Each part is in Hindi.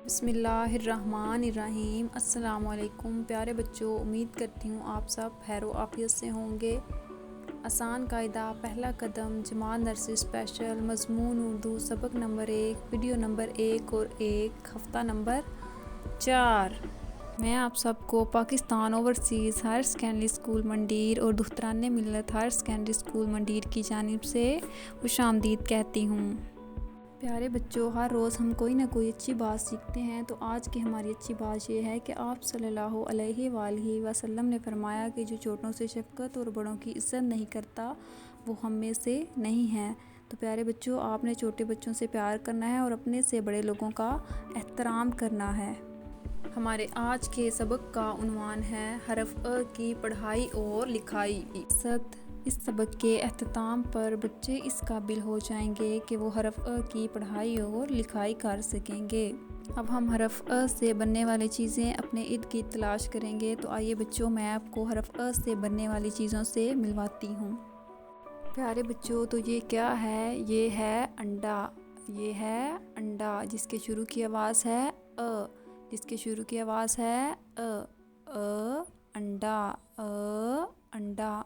बिस्मिल्लाहिर्रहमानिर्रहीम। अस्सलामुअलैकुम प्यारे बच्चों, उम्मीद करती हूँ आप सब खैर आफियत से होंगे। आसान कायदा, पहला कदम, जमात नर्सरी स्पेशल, मज़मून उर्दू, सबक नंबर 1, वीडियो नंबर 1 और 1, हफ़्ता नंबर 4। मैं आप सबको Pakistan overseas higher secondary school मंडीर और दुख्तरान मिल्लत हायर सेकेंडरी स्कूल मंडीर की जानिब से खुशामदीद कहती हूँ। प्यारे बच्चों, हर रोज़ हम कोई ना कोई अच्छी बात सीखते हैं। तो आज की हमारी अच्छी बात ये है कि आप सल्लल्लाहु अलैहि वसल्लम ने फरमाया कि जो छोटों से शफ़क़त और बड़ों की इज़्ज़त नहीं करता वो हम में से नहीं है। तो प्यारे बच्चों, आपने छोटे बच्चों से प्यार करना है और अपने से बड़े लोगों का एहतराम करना है। हमारे आज के सबक का उन्वान है हरफ अ की पढ़ाई और लिखाई। इस सबक के अख्ताम पर बच्चे इस काबिल हो जाएंगे कि वो हरफ अ की पढ़ाई और लिखाई कर सकेंगे। अब हम हरफ अ से बनने वाली चीज़ें अपने इर्द गिर्द तलाश करेंगे। तो आइए बच्चों, मैं आपको हरफ अ से बनने वाली चीज़ों से मिलवाती हूँ। प्यारे बच्चों, तो ये क्या है? ये है अंडा। ये है अंडा जिसके शुरू की आवाज़ है अ, जिसके शुरू की आवाज़ है अंडा, अंडा।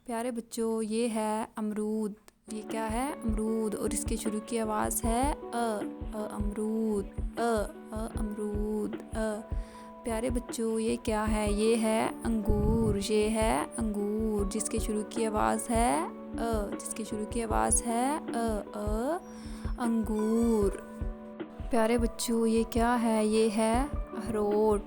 प्यारे बच्चों, ये है अमरूद। ये क्या है? अमरूद, और इसके शुरू की आवाज़ है अमरूद, अमरूद, प्यारे बच्चों, ये क्या है? ये है अंगूर। ये है अंगूर जिसके शुरू की आवाज़ है जिसके शुरू की आवाज़ है अंगूर। प्यारे बच्चों, ये क्या है? ये है अखरोट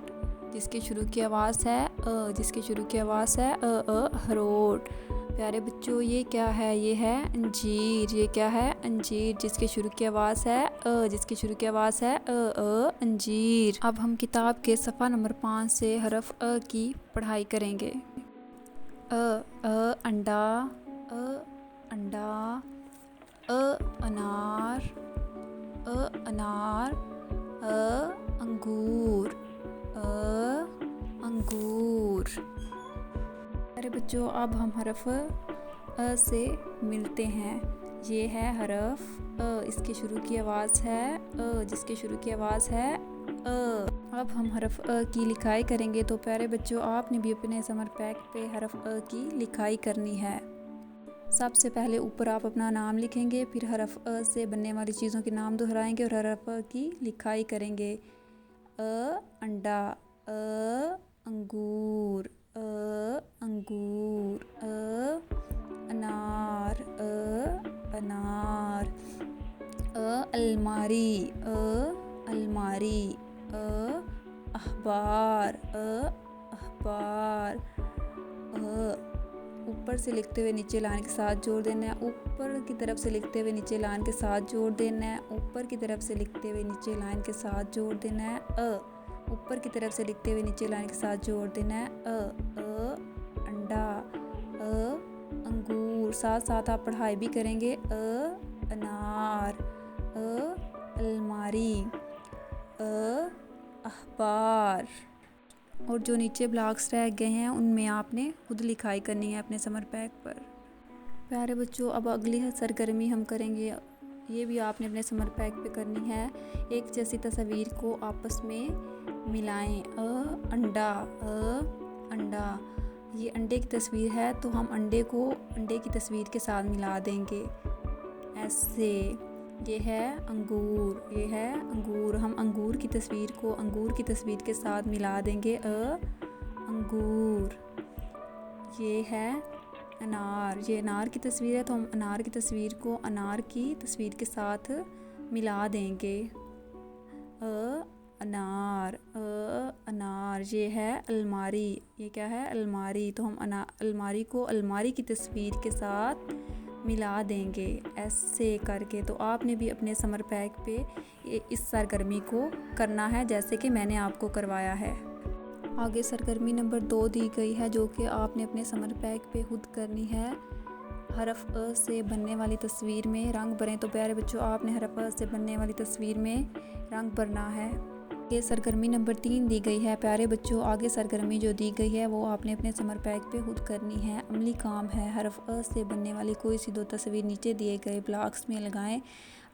जिसके शुरू की आवाज़ है जिसके शुरू की आवाज़ है अखरोट। प्यारे बच्चों, ये क्या है? ये है अंजीर। ये क्या है? अंजीर जिसके शुरू की आवाज़ है जिसके शुरू की आवाज़ है अंजीर। अब हम किताब के सफ़ा नंबर 5 से हरफ अ की पढ़ाई करेंगे। अंडा, अंडा, अनार, अनार, अंगूर, अंगूर। अरे बच्चों, अब हम हरफ अ से मिलते हैं। ये है हरफ अ, इसके शुरू की आवाज़ है जिसके शुरू की आवाज़ है अब हम हरफ अ की लिखाई करेंगे। तो प्यारे बच्चों, आपने भी अपने समर पैक पे हरफ अ की लिखाई करनी है। सबसे पहले ऊपर आप अपना नाम लिखेंगे, फिर हरफ अ से बनने वाली चीज़ों के नाम दोहराएंगे और हरफ अ की लिखाई करेंगे। अंडा, अंगूर, अंगूर, अनार, अनार, अलमारी, अलमारी, अखबार, अखबार। ऊपर से लिखते हुए नीचे लाइन के साथ जोड़ देना है। ऊपर की तरफ से लिखते हुए नीचे लाइन के साथ जोड़ देना है। ऊपर की तरफ से लिखते हुए नीचे लाइन के साथ जोड़ देना है ऊपर की तरफ से लिखते हुए नीचे लाइन के साथ जोड़ देना है अंडा, अंगूर। साथ साथ आप पढ़ाई भी करेंगे। अनार, अलमारी, अखबार। और जो नीचे ब्लॉक्स रह गए हैं उनमें आपने खुद लिखाई करनी है अपने समर पैक पर। प्यारे बच्चों, अब अगली सरगर्मी हम करेंगे। ये भी आपने अपने समर पैक पे करनी है। एक जैसी तस्वीर को आपस में मिलाएं। अंडा, अंडा। ये अंडे की तस्वीर है तो हम अंडे को अंडे की तस्वीर के साथ मिला देंगे ऐसे। ये है अंगूर। ये है अंगूर। हम अंगूर की तस्वीर को अंगूर की तस्वीर के साथ मिला देंगे अंगूर। ये है अनार। ये अनार की तस्वीर है तो हम अनार की तस्वीर को अनार की तस्वीर के साथ मिला देंगे अनार, अनार। ये है अलमारी। ये क्या है? अलमारी। तो हम अलमारी को अलमारी की तस्वीर के साथ मिला देंगे ऐसे करके। तो आपने भी अपने समर पैक पे इस सरगर्मी को करना है जैसे कि मैंने आपको करवाया है। आगे सरगर्मी नंबर 2 दी गई है जो कि आपने अपने समर पैक पे खुद करनी है। हरफ अ से बनने वाली तस्वीर में रंग भरें। तो प्यारे बच्चों, आपने हरफ अ से बनने वाली तस्वीर में रंग भरना है। ये सरगर्मी नंबर 3 दी गई है। प्यारे बच्चों, आगे सरगर्मी जो दी गई है वो आपने अपने समर पैक पे खुद करनी है। अमली काम है। हरफ अ से बनने वाली कोई सी 2 तस्वीर नीचे दिए गए ब्लॉक्स में लगाएं।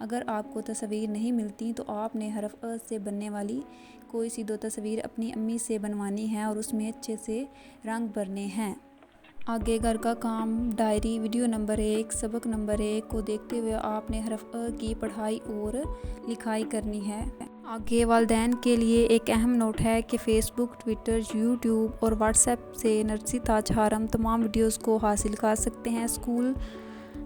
अगर आपको तस्वीर नहीं मिलती तो आपने हरफ अ से बनने वाली कोई सी 2 तस्वीर अपनी अम्मी से बनवानी है और उसमें अच्छे से रंग भरने हैं। आगे घर का काम, डायरी, वीडियो नंबर 1, सबक नंबर 1 को देखते हुए आपने हरफ अ की पढ़ाई और लिखाई करनी है। आगे वालिदैन के लिए एक अहम नोट है कि फ़ेसबुक, ट्विटर, यूट्यूब और व्हाट्सएप से नर्सरी ताज हारम तमाम वीडियोस को हासिल कर सकते हैं। स्कूल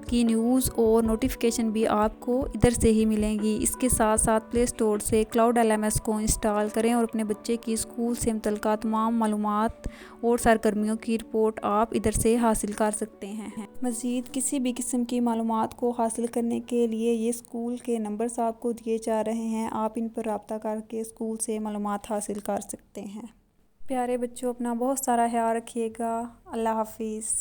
की न्यूज़ और नोटिफिकेशन भी आपको इधर से ही मिलेंगी। इसके साथ साथ प्ले स्टोर से क्लाउड LMS को इंस्टॉल करें और अपने बच्चे की स्कूल से मुतल्लिका तमाम मालूमात और सरगर्मियों की रिपोर्ट आप इधर से हासिल कर सकते हैं। मज़ीद किसी भी किस्म की मालूमात को हासिल करने के लिए ये स्कूल के नंबर्स आपको दिए जा रहे हैं, आप इन पर रब्ता करके स्कूल से मालूमात हासिल कर सकते हैं। प्यारे बच्चों, अपना बहुत सारा ख्याल रखिएगा। अल्लाह हाफिज़।